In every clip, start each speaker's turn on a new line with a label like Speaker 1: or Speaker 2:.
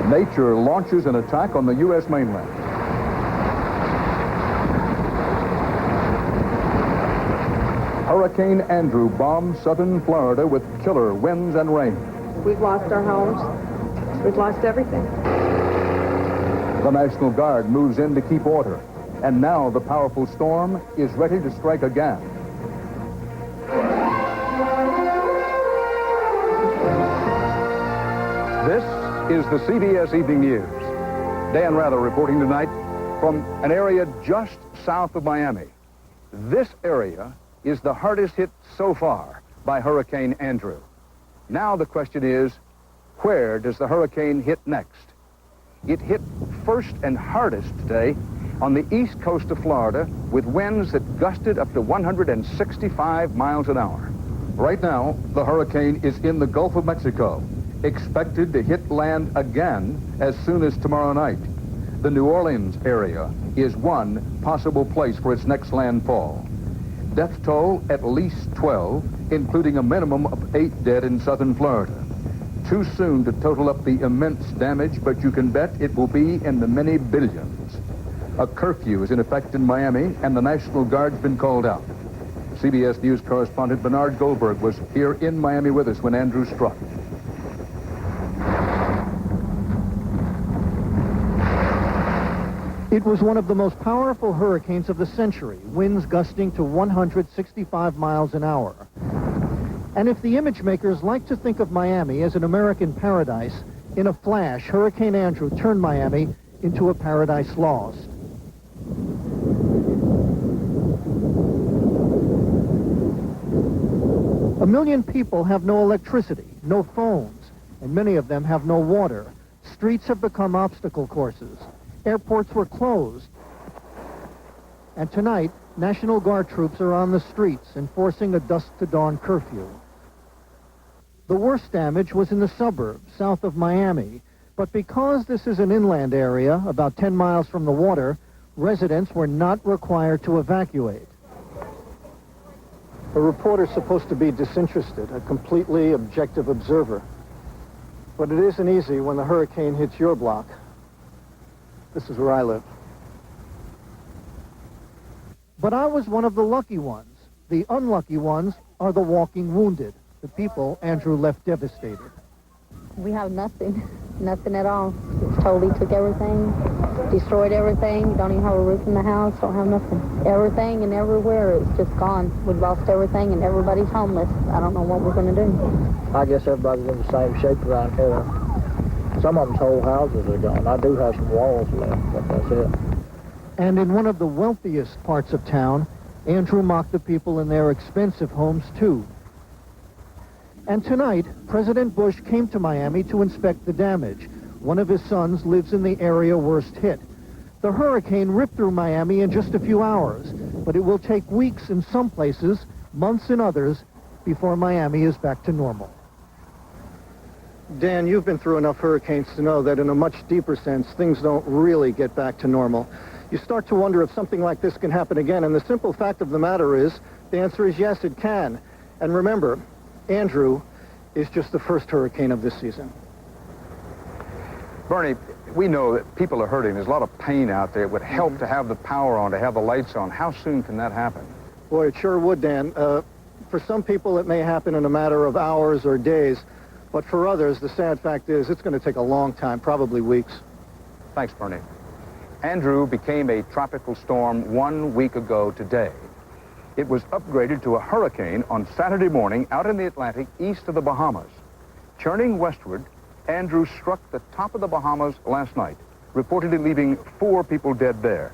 Speaker 1: Nature launches an attack on the U.S. mainland. Hurricane Andrew bombs southern Florida with killer winds and rain.
Speaker 2: We've lost our homes. We've lost everything.
Speaker 1: The National Guard moves in to keep order. And now the powerful storm is ready to strike again. This is the CBS Evening News. Dan Rather reporting tonight from an area just south of Miami. This area is the hardest hit so far by Hurricane Andrew. Now the question is, where does the hurricane hit next? It hit first and hardest today on the east coast of Florida with winds that gusted up to 165 miles an hour. Right now, the hurricane is in the Gulf of Mexico, expected to hit land again as soon as tomorrow night. The New Orleans area is one possible place for its next landfall. Death toll at least 12, including a minimum of 8 dead in southern Florida. Too soon to total up the immense damage, but you can bet it will be in the many billions. A curfew is in effect in Miami, and the National Guard's been called out. CBS News correspondent Bernard Goldberg was here in Miami with us when Andrew struck.
Speaker 3: It was one of the most powerful hurricanes of the century, winds gusting to 165 miles an hour. And if the image makers like to think of Miami as an American paradise, in a flash, Hurricane Andrew turned Miami into a paradise lost. A million people have no electricity, no phones, and many of them have no water. Streets have become obstacle courses. Airports were closed. And tonight, National Guard troops are on the streets enforcing a dusk-to-dawn curfew. The worst damage was in the suburbs south of Miami, but because this is an inland area about 10 miles from the water, residents were not required to evacuate. A reporter's supposed to be disinterested, a completely objective observer. But it isn't easy when the hurricane hits your block. This is where I live. But I was one of the lucky ones. The unlucky ones are the walking wounded, the people Andrew left devastated.
Speaker 4: We have nothing, nothing at all. It's totally took everything, destroyed everything. Don't even have a roof in the house, don't have nothing. Everything and everywhere is just gone. We've lost everything and everybody's homeless. I don't know what we're going to do.
Speaker 5: I guess everybody's in the same shape around here. Some of them's whole houses are gone. I do have some walls left, but that's it.
Speaker 3: And in one of the wealthiest parts of town, Andrew mocked the people in their expensive homes, too. And tonight, President Bush came to Miami to inspect the damage. One of his sons lives in the area worst hit. The hurricane ripped through Miami in just a few hours, but it will take weeks in some places, months in others, before Miami is back to normal. Dan, you've been through enough hurricanes to know that in a much deeper sense, things don't really get back to normal. You start to wonder if something like this can happen again, and the simple fact of the matter is, the answer is yes, it can. And remember, Andrew is just the first hurricane of this season.
Speaker 1: Bernie, we know that people are hurting. There's a lot of pain out there. It would help to have the power on, to have the lights on. How soon can that happen?
Speaker 3: Boy, it sure would, Dan. For some people, it may happen in a matter of hours or days. But for others, the sad fact is it's going to take a long time, probably weeks.
Speaker 1: Thanks, Bernie. Andrew became a tropical storm 1 week ago today. It was upgraded to a hurricane on Saturday morning out in the Atlantic east of the Bahamas. Churning westward, Andrew struck the top of the Bahamas last night, reportedly leaving 4 people dead there.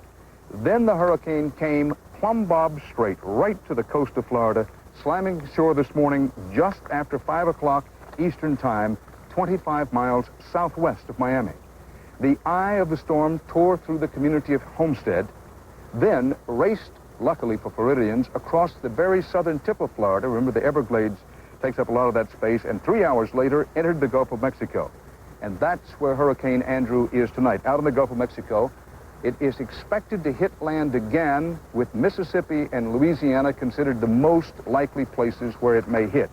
Speaker 1: Then the hurricane came plumb bob straight right to the coast of Florida, slamming shore this morning just after 5 o'clock Eastern Time, 25 miles southwest of Miami. The eye of the storm tore through the community of Homestead, then raced, luckily for Floridians, across the very southern tip of Florida. Remember, the Everglades takes up a lot of that space, and 3 hours later entered the Gulf of Mexico. And that's where Hurricane Andrew is tonight, out in the Gulf of Mexico. It is expected to hit land again, with Mississippi and Louisiana considered the most likely places where it may hit.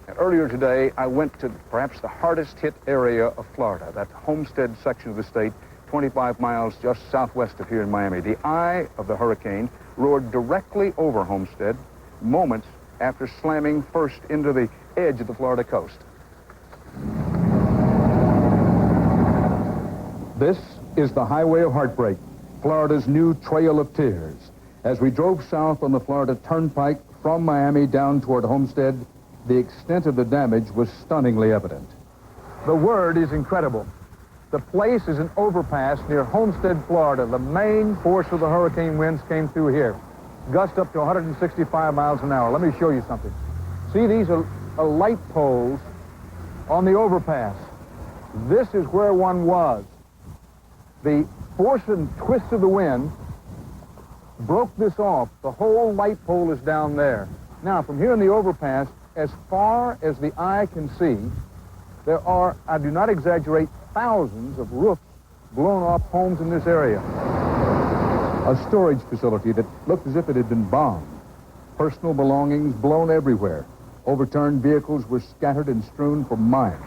Speaker 1: At earlier today, I went to perhaps the hardest hit area of Florida, that Homestead section of the state, 25 miles just southwest of here in Miami. The eye of the hurricane roared directly over Homestead moments after slamming first into the edge of the Florida coast. This is the Highway of Heartbreak, Florida's new Trail of Tears. As we drove south on the Florida Turnpike from Miami down toward Homestead, the extent of the damage was stunningly evident. The word is incredible. The place is an overpass near Homestead, Florida. The main force of the hurricane winds came through here. Gust up to 165 miles an hour. Let me show you something. See, these are light poles on the overpass. This is where one was. The force and twist of the wind broke this off. The whole light pole is down there. Now, from here in the overpass, as far as the eye can see, there are, I do not exaggerate, thousands of roofs blown off homes in this area. A storage facility that looked as if it had been bombed. Personal belongings blown everywhere. Overturned vehicles were scattered and strewn for miles.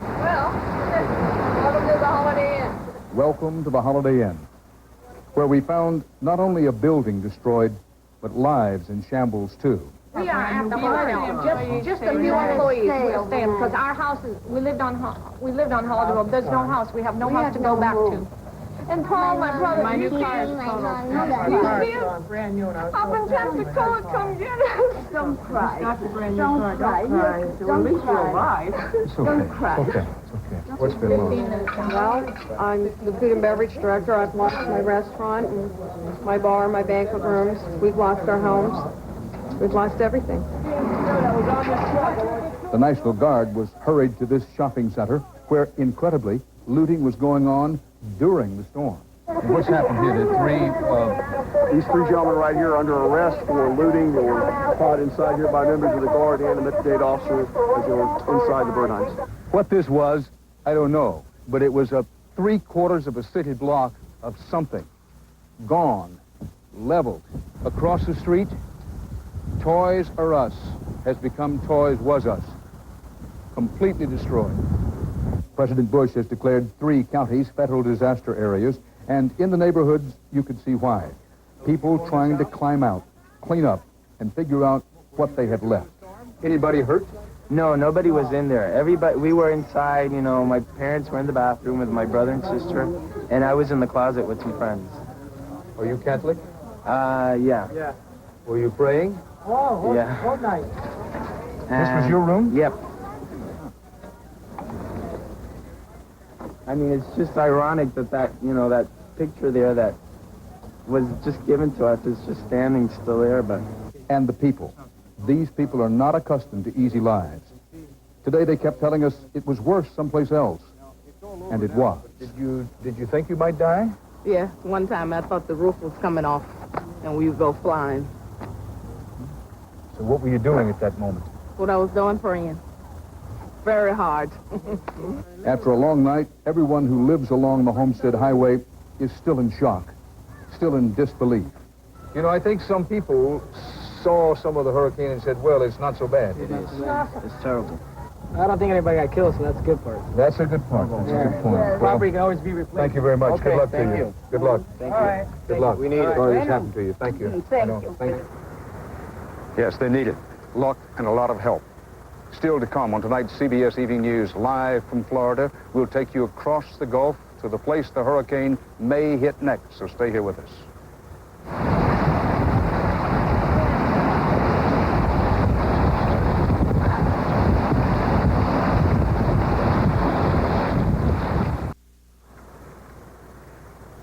Speaker 2: Well, welcome to the Holiday Inn.
Speaker 1: Welcome to the Holiday Inn, where we found not only a building destroyed, but lives in shambles too.
Speaker 2: We are at the hotel. Just a few employees will stay because our house is, we lived on Holiday Road. There's no house. We have no house to go back to. And Paul, my brother,
Speaker 4: My new car is
Speaker 2: brand new. I've been trying to call it, come get us. Don't cry. Don't cry. Don't cry. At least you're alive.
Speaker 1: It's okay.
Speaker 2: Don't cry.
Speaker 1: It's okay. It's okay. What's been lost?
Speaker 2: Well, I'm the food and beverage director. I've lost my restaurant, and my bar, my banquet rooms. We've lost our homes. We've lost everything.
Speaker 1: The National Guard was hurried to this shopping center where, incredibly, looting was going on during the storm. What's happened here?
Speaker 6: These three gentlemen right here are under arrest for looting. They were caught inside here by members of the Guard and a Met-Date officer as they were inside the Bernheims.
Speaker 1: What this was, I don't know, but it was a 3/4 of a city block of something. Gone, leveled. Across the street, Toys R Us has become Toys Was Us. Completely destroyed. President Bush has declared 3 counties federal disaster areas, and in the neighborhoods, you can see why. People trying to climb out, clean up, and figure out what they had left. Anybody hurt?
Speaker 7: No, nobody was in there. Everybody, we were inside, you know, my parents were in the bathroom with my brother and sister, and I was in the closet with some friends.
Speaker 1: Are you Catholic?
Speaker 7: Yeah.
Speaker 1: Were you praying?
Speaker 3: Oh,
Speaker 7: Yeah.
Speaker 3: what night?
Speaker 1: This was your room?
Speaker 7: Yep. I mean, it's just ironic that you know, that picture there that was just given to us is just standing still there, but...
Speaker 1: And the people. These people are not accustomed to easy lives. Today they kept telling us it was worse someplace else. And it was. Did you think you might die?
Speaker 8: Yeah, one time I thought the roof was coming off and we would go flying.
Speaker 1: So what were you doing at that moment?
Speaker 8: What I was doing, praying. Very hard.
Speaker 1: After a long night, everyone who lives along the Homestead Highway is still in shock, still in disbelief. You know, I think some people saw some of the hurricane and said, well, it's not so bad.
Speaker 7: It is. It's terrible.
Speaker 5: I don't think anybody got killed, so that's a good part.
Speaker 1: That's a good point. That's a good point. Well,
Speaker 5: Property can always be replaced.
Speaker 1: thank you very much.
Speaker 5: Okay,
Speaker 1: Good luck
Speaker 5: thank
Speaker 1: to you.
Speaker 5: you.
Speaker 1: Good luck.
Speaker 7: Thank
Speaker 5: All
Speaker 7: you.
Speaker 5: right.
Speaker 1: Good luck.
Speaker 7: We need it.
Speaker 1: Sorry this happened to you. Thank you.
Speaker 2: Thank
Speaker 1: you.
Speaker 2: you.
Speaker 1: Thank you. Yes, they need it. Luck and a lot of help. Still to come on tonight's CBS Evening News, live from Florida. We'll take you across the Gulf to the place the hurricane may hit next, so stay here with us.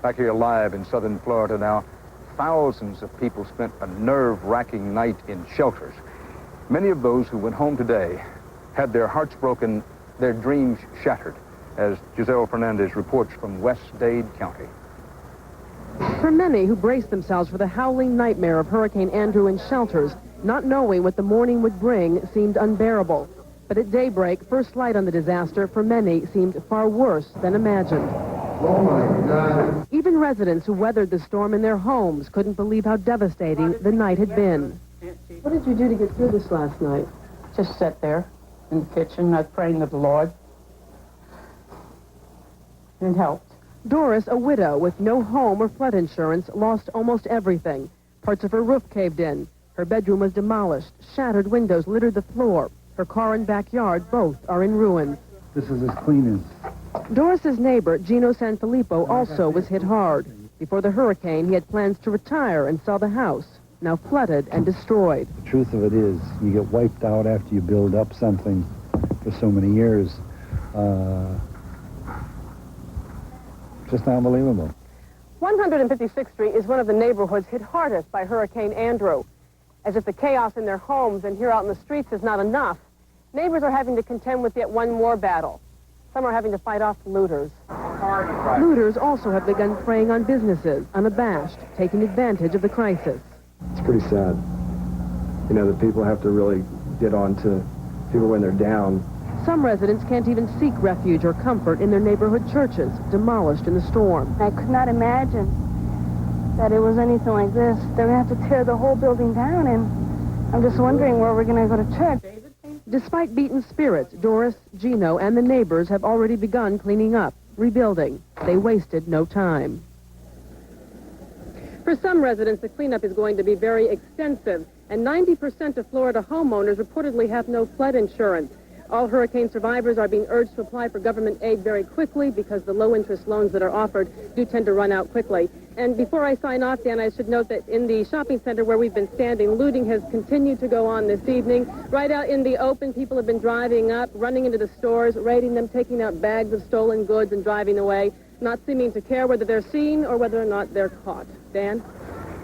Speaker 1: Back here live in southern Florida now, thousands of people spent a nerve-wracking night in shelters. Many of those who went home today had their hearts broken, their dreams shattered, as Giselle Fernandez reports from West Dade County.
Speaker 9: For many who braced themselves for the howling nightmare of Hurricane Andrew in shelters, not knowing what the morning would bring seemed unbearable. But at daybreak, first light on the disaster for many seemed far worse than imagined.
Speaker 1: Oh my God.
Speaker 9: Even residents who weathered the storm in their homes couldn't believe how devastating the night had been.
Speaker 2: What did you do to get through this last night?
Speaker 8: Just sit there. in the kitchen. I was praying to the Lord. It helped.
Speaker 9: Doris, a widow with no home or flood insurance, lost almost everything. Parts of her roof caved in. Her bedroom was demolished. Shattered windows littered the floor. Her car and backyard both are in ruins.
Speaker 10: This is as clean as...
Speaker 9: Doris's neighbor, Gino Sanfilippo, also was hit hard. Before the hurricane, he had plans to retire and sell the house, now flooded and destroyed.
Speaker 10: The truth of it is, you get wiped out after you build up something for so many years. Just unbelievable.
Speaker 9: 156th Street is one of the neighborhoods hit hardest by Hurricane Andrew. As if the chaos in their homes and here out in the streets is not enough, neighbors are having to contend with yet one more battle. Some are having to fight off looters. Looters also have begun preying on businesses, unabashed, taking advantage of the crisis.
Speaker 6: It's pretty sad. You know, that people have to really get on to people when they're down.
Speaker 9: Some residents can't even seek refuge or comfort in their neighborhood churches, demolished in the storm.
Speaker 11: I could not imagine that it was anything like this. They're going to have to tear the whole building down, and I'm just wondering where we're going to go to church.
Speaker 9: Despite beaten spirits, Doris, Gino, and the neighbors have already begun cleaning up, rebuilding. They wasted no time. For some residents, the cleanup is going to be very extensive, and 90% of Florida homeowners reportedly have no flood insurance. All hurricane survivors are being urged to apply for government aid very quickly because the low-interest loans that are offered do tend to run out quickly. And before I sign off, Dan, I should note that in the shopping center where we've been standing, looting has continued to go on this evening. Right out in the open, people have been driving up, running into the stores, raiding them, taking out bags of stolen goods and driving away, not seeming to care whether they're seen or whether or not they're caught. Dan?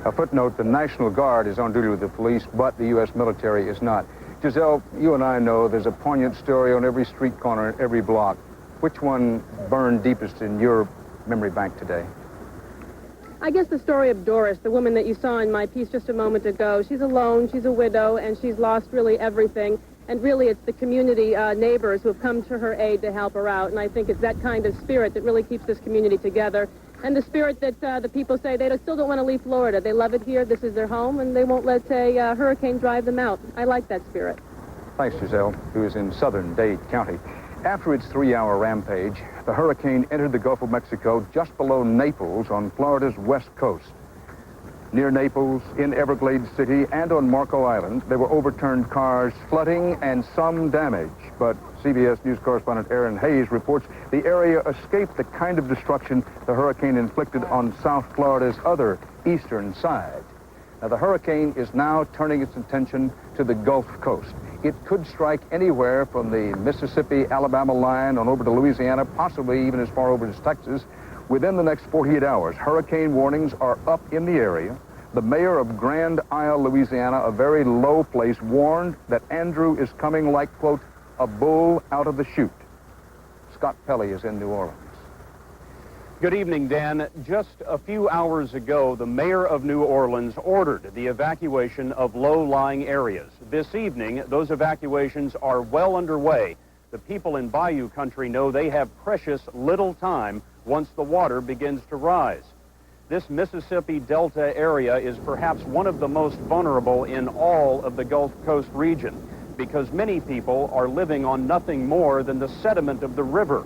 Speaker 1: A footnote, the National Guard is on duty with the police, but the U.S. military is not. Giselle, you and I know there's a poignant story on every street corner and every block. Which one burned deepest in your memory bank today?
Speaker 9: I guess the story of Doris, the woman that you saw in my piece just a moment ago. She's alone, she's a widow, and she's lost really everything. And really, it's the community neighbors who have come to her aid to help her out. And I think it's that kind of spirit that really keeps this community together. And the spirit that the people say they still don't want to leave Florida. They love it here. This is their home, and they won't let a hurricane drive them out. I like that spirit.
Speaker 1: Thanks, Giselle, who is in southern Dade County. After its 3-hour rampage, the hurricane entered the Gulf of Mexico just below Naples on Florida's west coast. Near Naples, in Everglades City, and on Marco Island, there were overturned cars, flooding, and some damage. But CBS News correspondent Aaron Hayes reports the area escaped the kind of destruction the hurricane inflicted on South Florida's other eastern side. Now, the hurricane is now turning its attention to the Gulf Coast. It could strike anywhere from the Mississippi-Alabama line on over to Louisiana, possibly even as far over as Texas, within the next 48 hours. Hurricane warnings are up in the area. The mayor of Grand Isle, Louisiana, a very low place, warned that Andrew is coming like, quote, a bull out of the chute. Scott Pelley is in New Orleans.
Speaker 12: Good evening, Dan. Just a few hours ago, the mayor of New Orleans ordered the evacuation of low-lying areas. This evening, those evacuations are well underway. The people in Bayou country know they have precious little time once the water begins to rise. This Mississippi Delta area is perhaps one of the most vulnerable in all of the Gulf Coast region because many people are living on nothing more than the sediment of the river.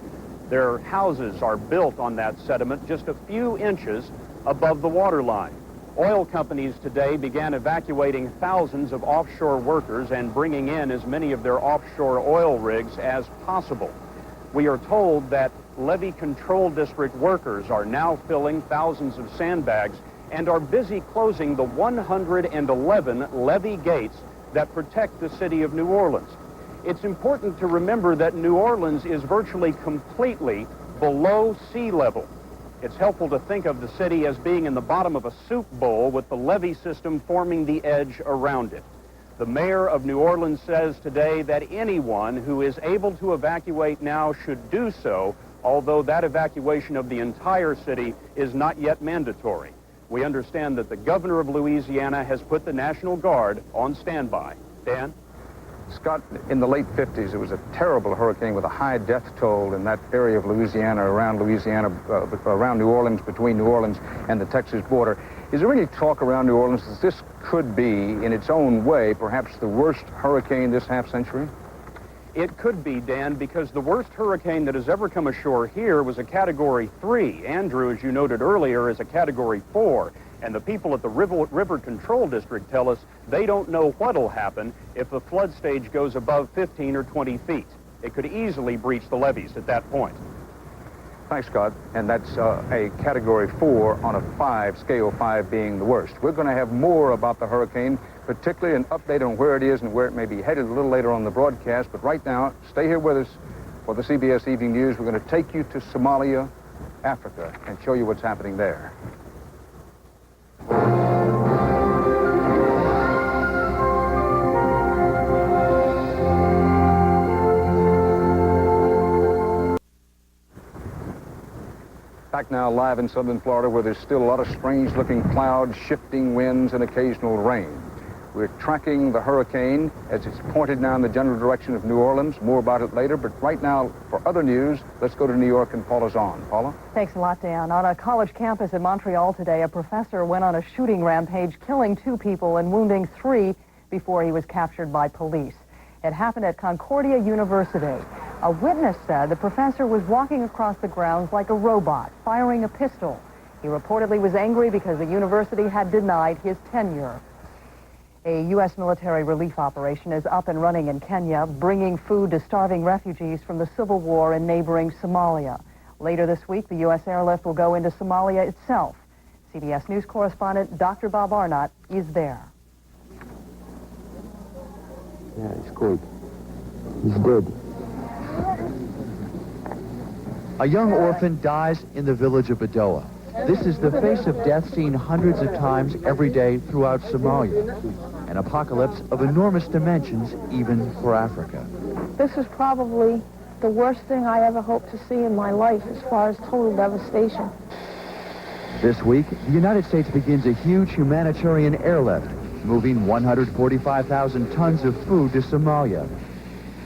Speaker 12: Their houses are built on that sediment just a few inches above the waterline. Oil companies today began evacuating thousands of offshore workers and bringing in as many of their offshore oil rigs as possible. We are told that levee control district workers are now filling thousands of sandbags and are busy closing the 111 levee gates that protect the city of New Orleans. It's important to remember that New Orleans is virtually completely below sea level. It's helpful to think of the city as being in the bottom of a soup bowl with the levee system forming the edge around it. The mayor of New Orleans says today that anyone who is able to evacuate now should do so, although that evacuation of the entire city is not yet mandatory. We understand that the governor of Louisiana has put the National Guard on standby. Dan?
Speaker 1: Scott, in the late 50s, it was a terrible hurricane with a high death toll in that area of Louisiana, around New Orleans, between New Orleans and the Texas border. Is there any talk around New Orleans that this could be, in its own way, perhaps the worst hurricane this half-century?
Speaker 12: It could be, Dan, because the worst hurricane that has ever come ashore here was a Category 3. Andrew, as you noted earlier, is a Category 4. And the people at the River Control District tell us they don't know what'll happen if the flood stage goes above 15 or 20 feet. It could easily breach the levees at that point.
Speaker 1: Thanks, Scott. And that's a Category 4 on a 5 scale, 5 being the worst. We're going to have more about the hurricane, particularly an update on where it is and where it may be headed a little later on the broadcast. But right now, stay here with us for the CBS Evening News. We're going to take you to Somalia, Africa, and show you what's happening there. Back now live in southern Florida, where there's still a lot of strange-looking clouds, shifting winds, and occasional rain. We're tracking the hurricane as it's pointed now in the general direction of New Orleans. More about it later, but right now, for other news, let's go to New York and Paula Zahn. Paula?
Speaker 13: Thanks a lot, Dan. On a college campus in Montreal today, a professor went on a shooting rampage, killing 2 people and wounding 3 before he was captured by police. It happened at Concordia University. A witness said the professor was walking across the grounds like a robot, firing a pistol. He reportedly was angry because the university had denied his tenure. A U.S. military relief operation is up and running in Kenya, bringing food to starving refugees from the civil war in neighboring Somalia. Later this week, the U.S. airlift will go into Somalia itself. CBS News correspondent Dr. Bob Arnott is there.
Speaker 5: Yeah, he's good. He's dead.
Speaker 14: A young orphan dies in the village of Badoa. This is the face of death seen hundreds of times every day throughout Somalia. An apocalypse of enormous dimensions, even for Africa.
Speaker 11: This is probably the worst thing I ever hoped to see in my life as far as total devastation.
Speaker 14: This week, the United States begins a huge humanitarian airlift, moving 145,000 tons of food to Somalia.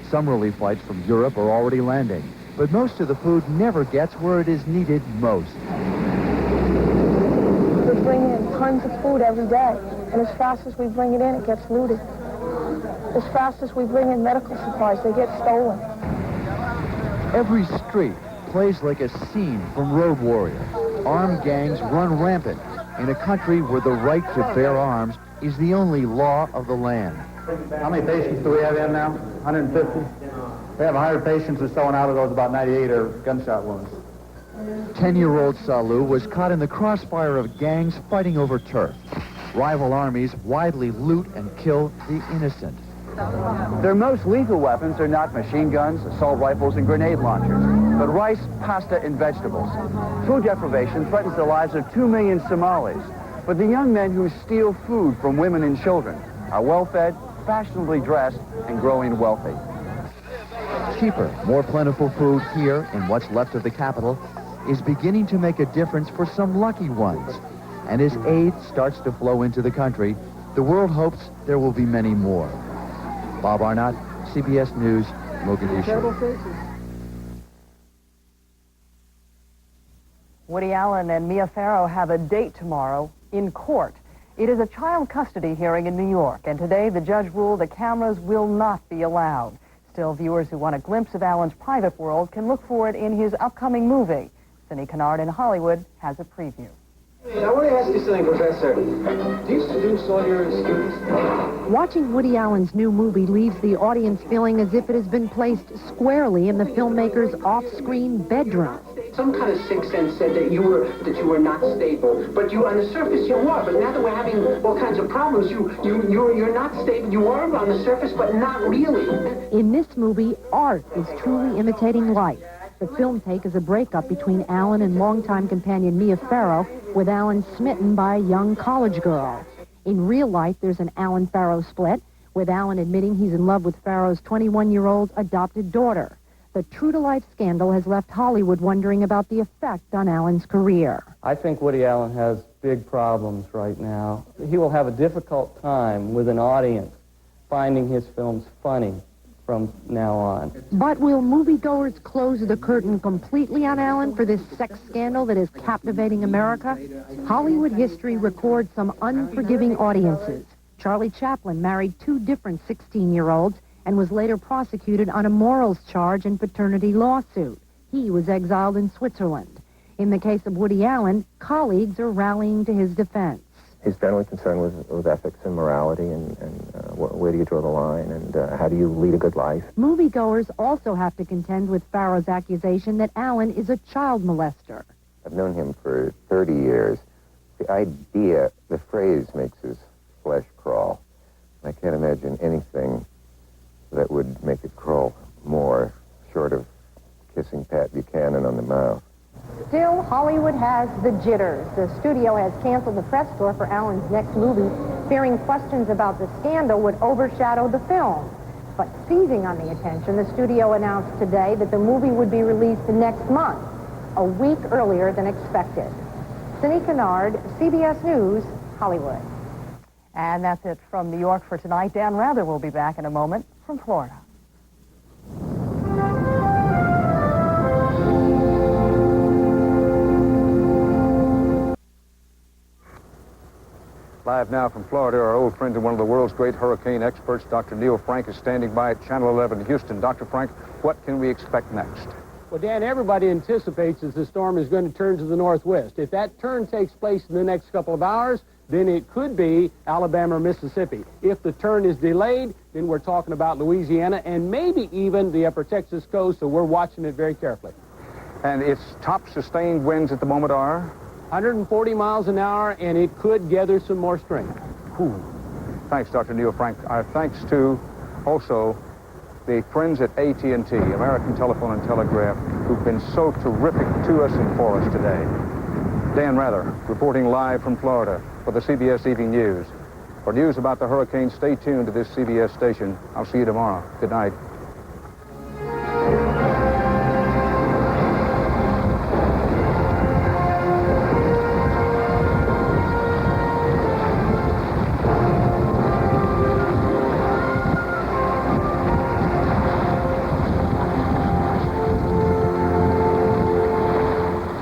Speaker 14: Some relief flights from Europe are already landing, but most of the food never gets where it is needed most.
Speaker 11: We bring in tons of food every day, and as fast as we bring it in, it gets looted. As fast as we bring in medical supplies, they get stolen.
Speaker 14: Every street plays like a scene from Road Warrior. Armed gangs run rampant in a country where the right to bear arms is the only law of the land.
Speaker 15: How many patients do we have in now? 150? We have 100 patients or so, and out of those, about 98 are gunshot wounds.
Speaker 14: 10-year-old Salou was caught in the crossfire of gangs fighting over turf. Rival armies widely loot and kill the innocent.
Speaker 16: Their most lethal weapons are not machine guns, assault rifles, and grenade launchers, but rice, pasta, and vegetables. Food deprivation threatens the lives of 2 million Somalis. But the young men who steal food from women and children are well-fed, fashionably dressed, and growing wealthy.
Speaker 14: Cheaper, more plentiful food here in what's left of the capital is beginning to make a difference for some lucky ones. And as aid starts to flow into the country, the world hopes there will be many more. Bob Arnott, CBS News, Mogadishu.
Speaker 13: Woody Allen and Mia Farrow have a date tomorrow in court. It is a child custody hearing in New York, and today the judge ruled the cameras will not be allowed. Still, viewers who want a glimpse of Allen's private world can look for it in his upcoming movie. Cindy Kennard in Hollywood has a preview.
Speaker 17: I want to ask you something, Professor. Do you seduce all your students?
Speaker 13: Watching Woody Allen's new movie leaves the audience feeling as if it has been placed squarely in the filmmaker's off-screen bedroom.
Speaker 17: Some kind of sixth sense said that you were not stable, but you on the surface you are. But now that we're having all kinds of problems, you're not stable. You are on the surface, but not really.
Speaker 13: In this movie, art is truly imitating life. The film take is a breakup between Allen and longtime companion Mia Farrow, with Allen smitten by a young college girl. In real life, there's an Allen-Farrow split, with Allen admitting he's in love with Farrow's 21-year-old adopted daughter. The true-to-life scandal has left Hollywood wondering about the effect on Allen's career.
Speaker 18: I think Woody Allen has big problems right now. He will have a difficult time with an audience finding his films funny from now on.
Speaker 13: But will moviegoers close the curtain completely on Allen for this sex scandal that is captivating America? Hollywood history records some unforgiving audiences. Charlie Chaplin married 2 different 16-year-olds,
Speaker 19: and was later prosecuted on a morals charge and paternity lawsuit. He was exiled in Switzerland. In the case of Woody Allen, colleagues are rallying to his defense.
Speaker 20: He's generally concerned with ethics and morality and where do you draw the line and how do you lead a good life.
Speaker 19: Moviegoers also have to contend with Farrow's accusation that Allen is a child molester.
Speaker 20: I've known him for 30 years. The idea, the phrase makes his flesh crawl. I can't imagine anything that would make it crawl more, short of kissing Pat Buchanan on the mouth.
Speaker 2: Still, Hollywood has the jitters. The studio has canceled the press tour for Allen's next movie, fearing questions about the scandal would overshadow the film. But seizing on the attention, the studio announced today that the movie would be released next month, a week earlier than expected. Cindy Kennard, CBS News, Hollywood.
Speaker 13: And that's it from New York for tonight. Dan Rather will be back in a moment from Florida.
Speaker 1: Live now from Florida, our old friend and one of the world's great hurricane experts, Dr. Neil Frank, is standing by at Channel 11 in Houston. Dr. Frank, what can we expect next?
Speaker 21: Well, Dan, everybody anticipates that the storm is going to turn to the northwest. If that turn takes place in the next couple of hours, then it could be Alabama or Mississippi. If the turn is delayed, then we're talking about Louisiana and maybe even the upper Texas coast, so we're watching it very carefully.
Speaker 1: And its top sustained winds at the moment are?
Speaker 21: 140 miles an hour, and it could gather some more strength.
Speaker 1: Whew. Thanks, Dr. Neil Frank. Our thanks to also the friends at AT&T, American Telephone and Telegraph, who've been so terrific to us and for us today. Dan Rather, reporting live from Florida for the CBS Evening News. For news about the hurricane, stay tuned to this CBS station. I'll see you tomorrow. Good night.